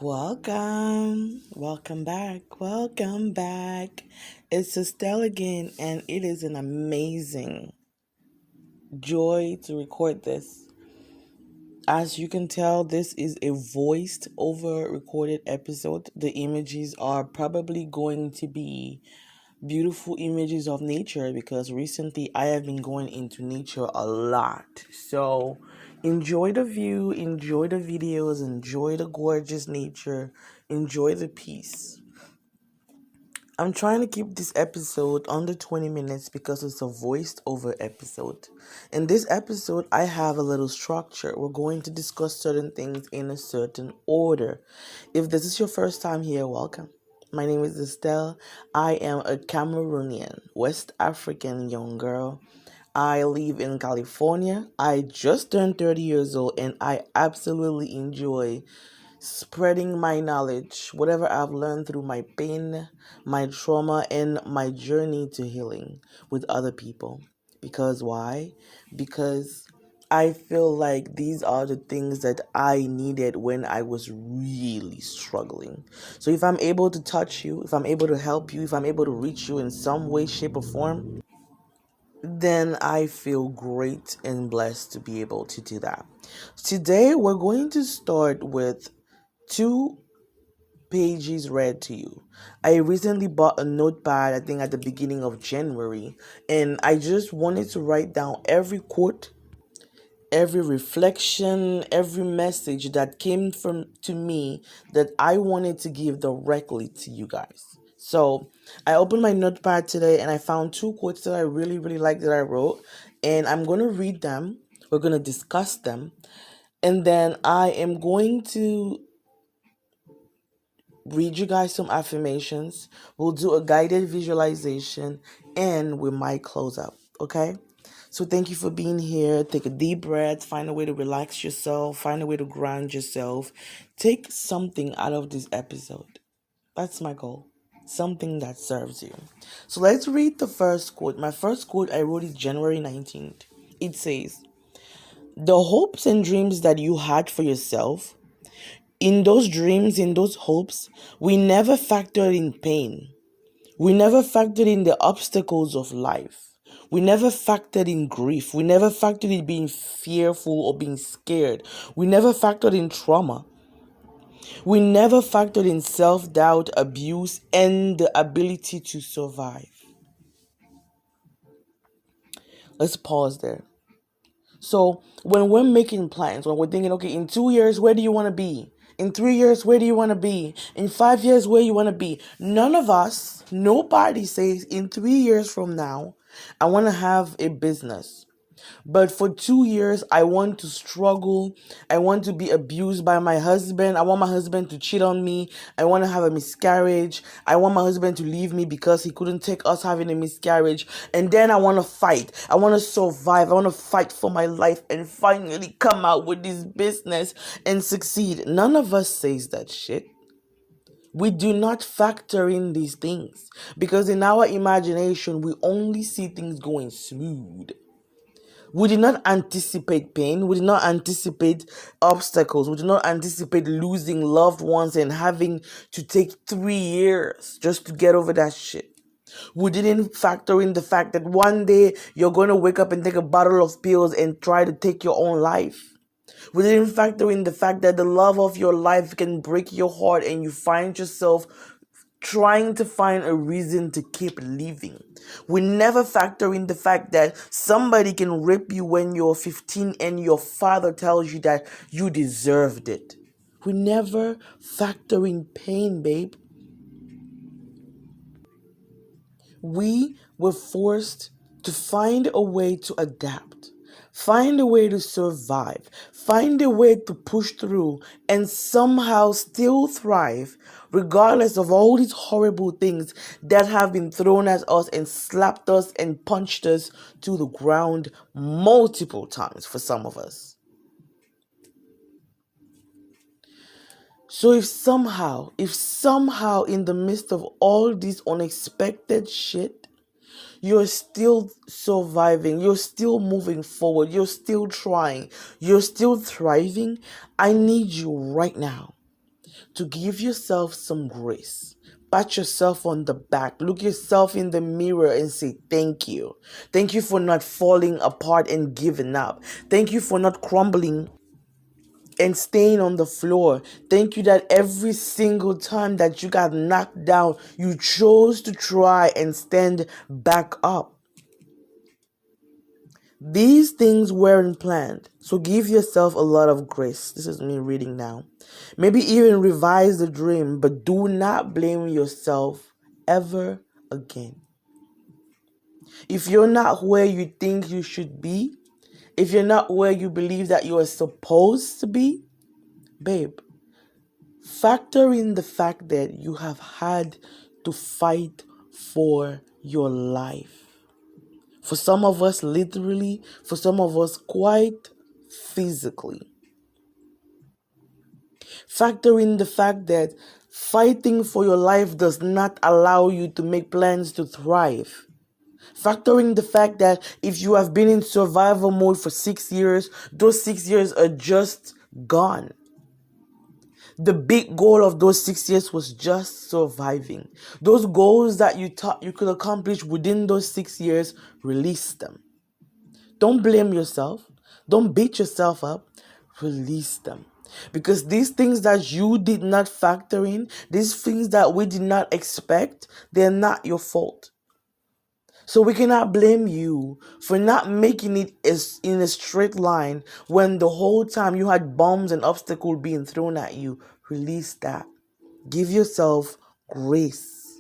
Welcome back. It's Estelle again, and it is an amazing joy to record this. As you can tell, this is a voiced over recorded episode. The images are probably going to be beautiful images of nature because recently I have been going into nature a lot. So enjoy the view, enjoy the videos, enjoy the gorgeous nature, enjoy the peace. I'm trying to keep this episode under 20 minutes because it's a voiced over episode. In this episode, I have a little structure. We're going to discuss certain things in a certain order. If this is your first time here, welcome. My name is Estelle. I am a Cameroonian, West African young girl. I live in California. I just turned 30 years old and I absolutely enjoy spreading my knowledge, whatever I've learned through my pain, my trauma, and my journey to healing with other people. Because why? Because I feel like these are the things that I needed when I was really struggling. So if I'm able to touch you, if I'm able to help you, if I'm able to reach you in some way, shape, or form, then I feel great and blessed to be able to do that. Today, we're going to start with two pages read to you. I recently bought a notepad, I think at the beginning of January, and I just wanted to write down every quote, every reflection, every message that came from to me that I wanted to give directly to you guys. So I opened my notepad today and I found two quotes that I really liked that I wrote, and I'm going to read them. We're going to discuss them, and then I am going to read you guys some affirmations. We'll do a guided visualization and we might close up. Okay? So thank you for being here. Take a deep breath. Find a way to relax yourself. Find a way to ground yourself. Take something out of this episode. That's my goal. Something that serves you. So let's read the first quote. My first quote I wrote is January 19th. It says, "The hopes and dreams that you had for yourself, in those dreams, in those hopes, we never factored in pain. We never factored in the obstacles of life. We never factored in grief. We never factored in being fearful or being scared. We never factored in trauma. We never factored in self-doubt, abuse, and the ability to survive." Let's pause there. So when we're making plans, when we're thinking, okay, in 2 years, where do you want to be? In 3 years, where do you want to be? In 5 years, where you want to be? None of us, nobody says in 3 years from now, I want to have a business. But for 2 years, I want to struggle. I want to be abused by my husband. I want my husband to cheat on me. I want to have a miscarriage. I want my husband to leave me because he couldn't take us having a miscarriage. And then I want to fight. I want to survive. I want to fight for my life and finally come out with this business and succeed. None of us says that shit. We do not factor in these things because in our imagination, we only see things going smooth. We did not anticipate pain. We did not anticipate obstacles. We did not anticipate losing loved ones and having to take 3 years just to get over that shit. We didn't factor in the fact that one day you're going to wake up and take a bottle of pills and try to take your own life. We didn't factor in the fact that the love of your life can break your heart and you find yourself trying to find a reason to keep living. We never factor in the fact that somebody can rape you when you're 15 and your father tells you that you deserved it. We never factor in pain, babe. We were forced to find a way to adapt, find a way to survive, find a way to push through and somehow still thrive, regardless of all these horrible things that have been thrown at us and slapped us and punched us to the ground multiple times for some of us. So if somehow in the midst of all this unexpected shit, you're still surviving, you're still moving forward, you're still trying, you're still thriving, I need you right now. to give yourself some grace. Pat yourself on the back. Look yourself in the mirror and say, thank you. Thank you for not falling apart and giving up. Thank you for not crumbling and staying on the floor. Thank you that every single time that you got knocked down, you chose to try and stand back up. These things weren't planned, so give yourself a lot of grace. This is me reading now. Maybe even revise the dream, but do not blame yourself ever again. If you're not where you think you should be, if you're not where you believe that you are supposed to be, babe, factor in the fact that you have had to fight for your life. For some of us, literally. For some of us, quite physically. Factor in the fact that fighting for your life does not allow you to make plans to thrive. Factoring the fact that if you have been in survival mode for 6 years, those 6 years are just gone. The big goal of those 6 years was just surviving. Those goals that you thought you could accomplish within those 6 years, release them. Don't blame yourself. Don't beat yourself up. Release them. Because these things that you did not factor in, these things that we did not expect, they're not your fault. So we cannot blame you for not making it in a straight line when the whole time you had bombs and obstacles being thrown at you. Release that. Give yourself grace.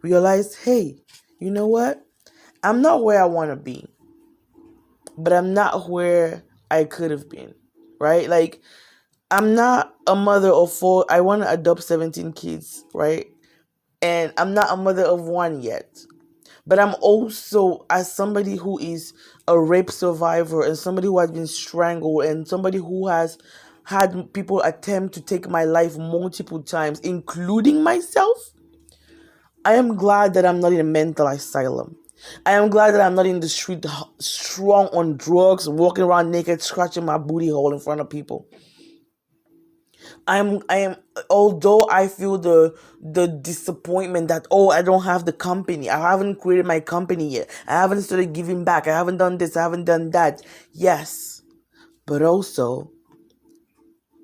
Realize, hey, you know what? I'm not where I want to be, but I'm not where I could have been, right? Like, I'm not a mother of 4. I want to adopt 17 kids, right? And I'm not a mother of 1 yet. But I'm also, as somebody who is a rape survivor and somebody who has been strangled and somebody who has had people attempt to take my life multiple times, including myself, I am glad that I'm not in a mental asylum. I am glad that I'm not in the street strong on drugs, walking around naked, scratching my booty hole in front of people. I am although I feel the disappointment that, oh, I don't have the company. I haven't created my company yet. I haven't started giving back. I haven't done this. I haven't done that. Yes. But also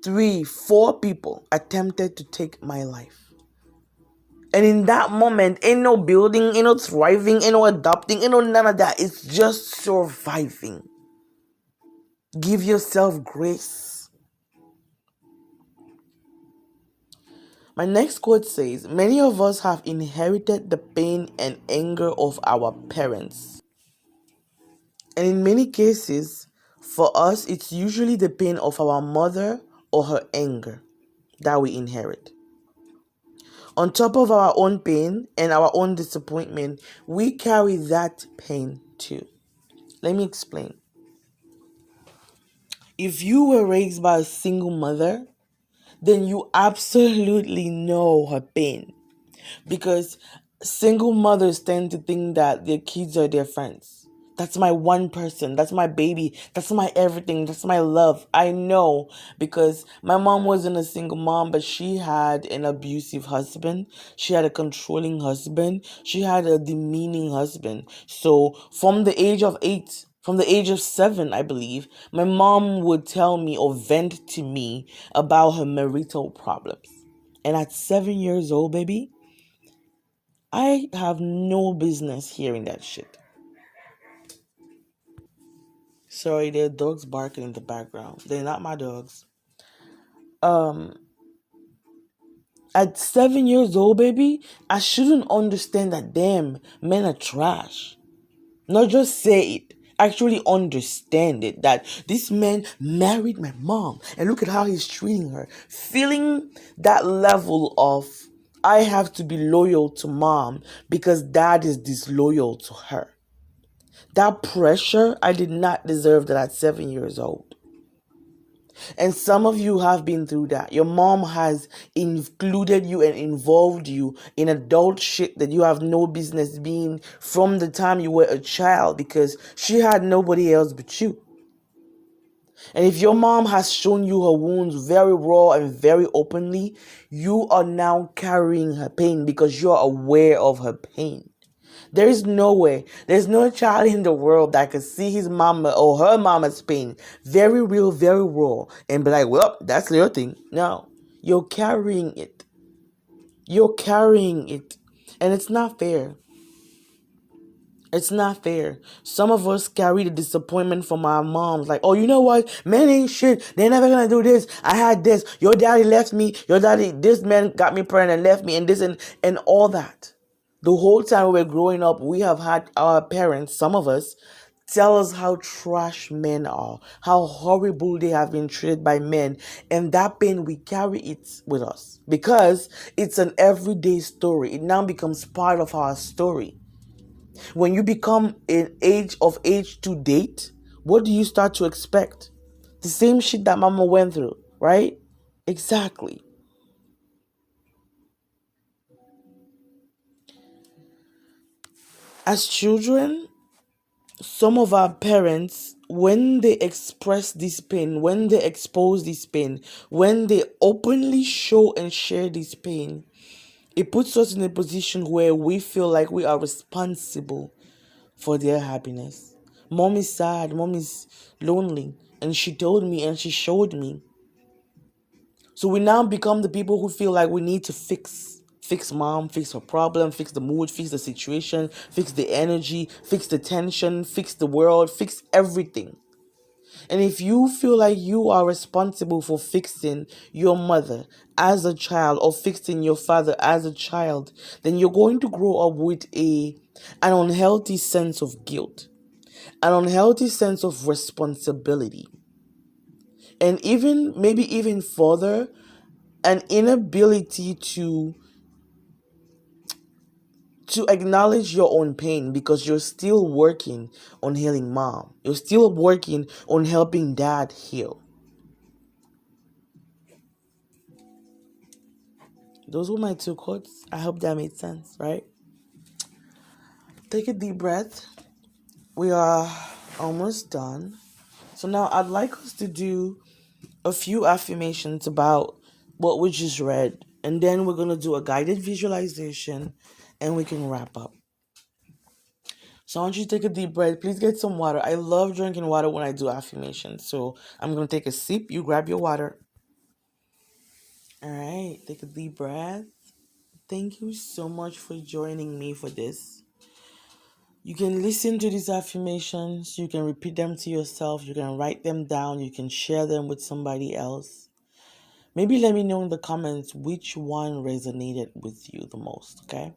3, 4 people attempted to take my life. And in that moment, ain't no building, ain't no thriving, ain't no adopting, ain't no none of that. It's just surviving. Give yourself grace. My next quote says, many of us have inherited the pain and anger of our parents. And in many cases, for us, it's usually the pain of our mother or her anger that we inherit. On top of our own pain and our own disappointment, we carry that pain too. Let me explain. If you were raised by a single mother, then you absolutely know her pain. Because single mothers tend to think that their kids are their friends. That's my one person. That's my baby. That's my everything. That's my love. I know, because my mom wasn't a single mom, but she had an abusive husband. She had a controlling husband. She had a demeaning husband. So from the age of 8, from the age of 7, I believe, my mom would tell me or vent to me about her marital problems. And at 7 years old, baby, I have no business hearing that shit. Sorry, there are dogs barking in the background. They're not my dogs. At 7 years old, baby, I shouldn't understand that damn men are trash. Not just say it. Actually understand it. That this man married my mom and look at how he's treating her. Feeling that level of, I have to be loyal to mom because dad is disloyal to her. That pressure, I did not deserve that at 7 years old. And some of you have been through that. Your mom has included you and involved you in adult shit that you have no business being from the time you were a child because she had nobody else but you. And if your mom has shown you her wounds very raw and very openly, you are now carrying her pain because you're aware of her pain. There is no way, there's no child in the world that could see his mama or her mama's pain very real, very raw, and be like, well, that's your thing. No, you're carrying it. You're carrying it. And it's not fair. It's not fair. Some of us carry the disappointment from our moms. Like, oh, you know what? Men ain't shit. They're never gonna do this. I had this. Your daddy left me. This man got me pregnant and left me, and this and all that. The whole time we were growing up, we have had our parents, some of us, tell us how trash men are, how horrible they have been treated by men, and that pain, we carry it with us because it's an everyday story. It now becomes part of our story. When you become an age to date, what do you start to expect? The same shit that mama went through, right? Exactly. As children, some of our parents, when they express this pain, when they expose this pain, when they openly show and share this pain, it puts us in a position where we feel like we are responsible for their happiness. Mom is sad, mom is lonely, and she told me and she showed me. So we now become the people who feel like we need to fix mom, fix her problem, fix the mood, fix the situation, fix the energy, fix the tension, fix the world, fix everything. And if you feel like you are responsible for fixing your mother as a child or fixing your father as a child, then you're going to grow up with an unhealthy sense of guilt, an unhealthy sense of responsibility, and maybe even further, an inability to acknowledge your own pain because you're still working on healing mom. You're still working on helping dad heal. Those were my two quotes. I hope that made sense, right? Take a deep breath. We are almost done. So now I'd like us to do a few affirmations about what we just read. And then we're going to do a guided visualization and we can wrap up. So I want you to take a deep breath. Please get some water. I love drinking water when I do affirmations. So I'm going to take a sip. You grab your water. All right. Take a deep breath. Thank you so much for joining me for this. You can listen to these affirmations. You can repeat them to yourself. You can write them down. You can share them with somebody else. Maybe let me know in the comments which one resonated with you the most, okay?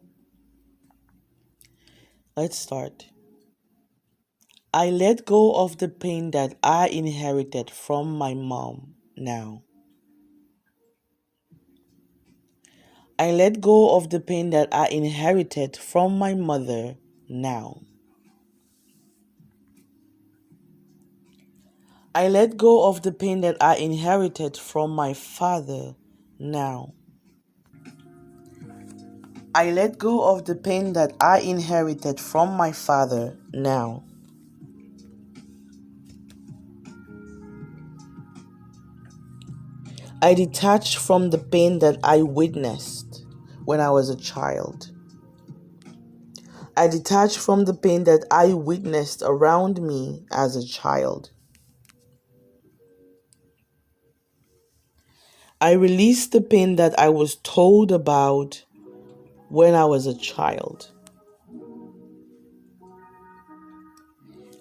Let's start. I let go of the pain that I inherited from my mom now. I let go of the pain that I inherited from my mother now. I let go of the pain that I inherited from my father now. I let go of the pain that I inherited from my father now. I detach from the pain that I witnessed when I was a child. I detach from the pain that I witnessed around me as a child. I release the pain that I was told about when I was a child.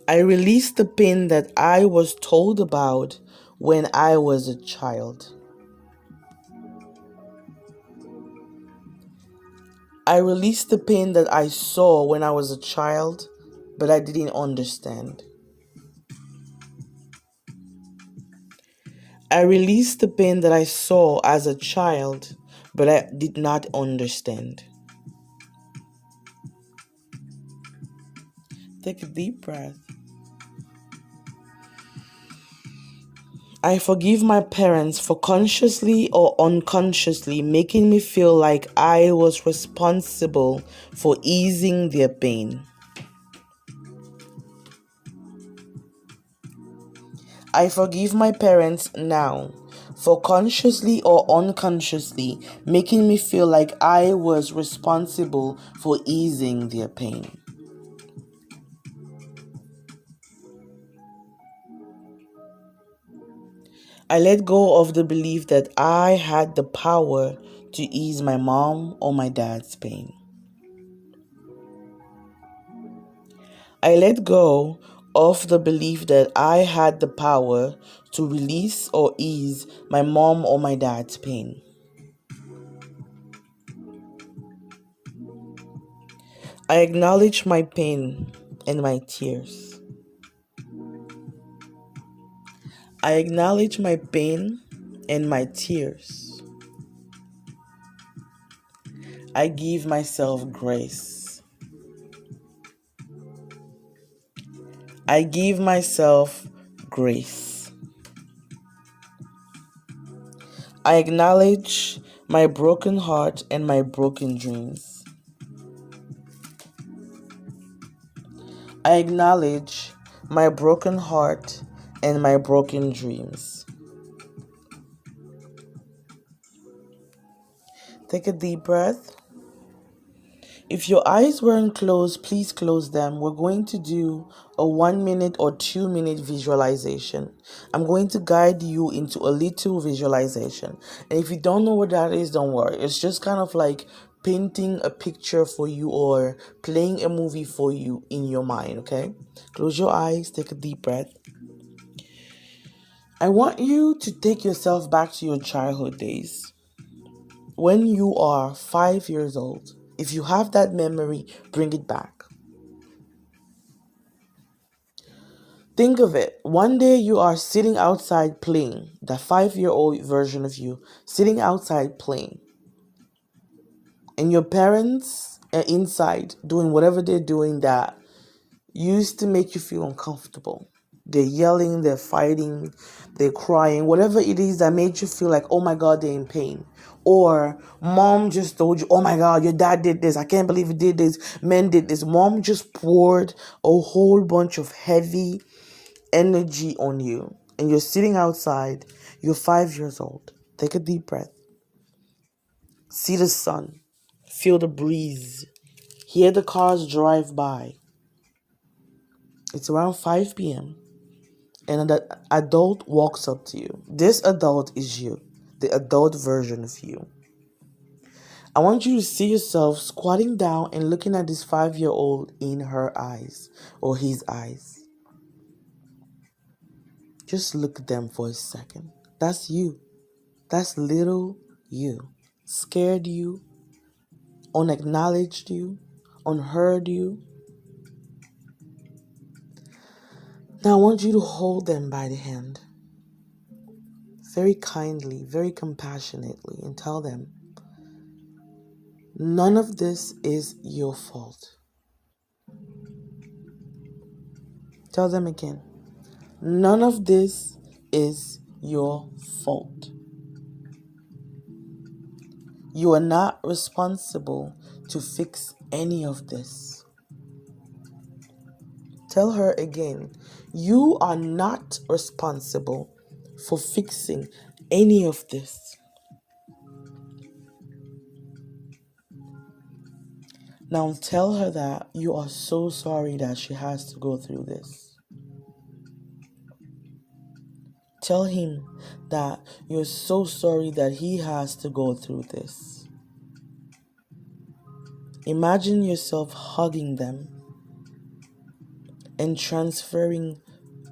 I release the pain that I was told about when I was a child. I release the pain that I saw when I was a child, but I didn't understand. I release the pain that I saw as a child, but I did not understand. Take a deep breath. I forgive my parents for consciously or unconsciously making me feel like I was responsible for easing their pain. I forgive my parents now for consciously or unconsciously making me feel like I was responsible for easing their pain. I let go of the belief that I had the power to ease my mom or my dad's pain. I let go of the belief that I had the power to release or ease my mom or my dad's pain. I acknowledge my pain and my tears. I acknowledge my pain and my tears. I give myself grace. I give myself grace. I acknowledge my broken heart and my broken dreams. I acknowledge my broken heart and my broken dreams. Take a deep breath. If your eyes weren't closed, please close them. We're going to do a 1 minute or 2 minute visualization. I'm going to guide you into a little visualization. And if you don't know what that is, don't worry. It's just kind of like painting a picture for you or playing a movie for you in your mind, okay? Close your eyes, take a deep breath. I want you to take yourself back to your childhood days. When you are 5 years old, if you have that memory, bring it back. Think of it. One day you are sitting outside playing, the 5-year-old version of you, sitting outside playing. And your parents are inside doing whatever they're doing that used to make you feel uncomfortable. They're yelling, they're fighting, they're crying, whatever it is that made you feel like, oh my God, they're in pain. Or mom just told you, oh my God, your dad did this. I can't believe he did this. Men did this. Mom just poured a whole bunch of heavy energy on you. And you're sitting outside. You're 5 years old. Take a deep breath. See the sun. Feel the breeze. Hear the cars drive by. It's around 5 p.m. and an adult walks up to you. This adult is you, the adult version of you. I want you to see yourself squatting down and looking at this 5-year-old in her eyes or his eyes. Just look at them for a second. That's you. That's little you. Scared you, unacknowledged you, unheard you. Now I want you to hold them by the hand very kindly, very compassionately, and tell them, none of this is your fault. Tell them again. None of this is your fault. You are not responsible to fix any of this. Tell her again. You are not responsible for fixing any of this. Now tell her that you are so sorry that she has to go through this. Tell him that you're so sorry that he has to go through this. Imagine yourself hugging them and transferring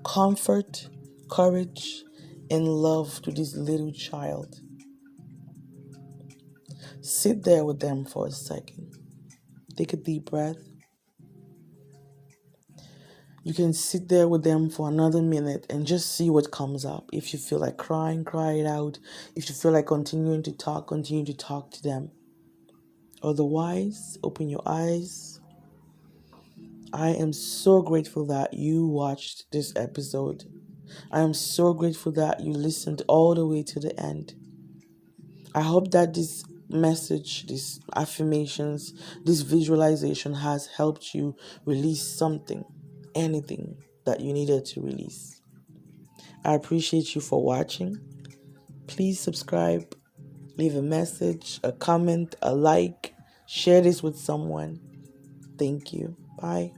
comfort, courage, and love to this little child. Sit there with them for a second. Take a deep breath. You can sit there with them for another minute and just see what comes up. If you feel like crying, cry it out. If you feel like continuing to talk, continue to talk to them. Otherwise, open your eyes. I am so grateful that you watched this episode. I am so grateful that you listened all the way to the end. I hope that this message, these affirmations, this visualization has helped you release something, anything that you needed to release. I appreciate you for watching. Please subscribe, leave a message, a comment, a like, share this with someone. Thank you. Bye.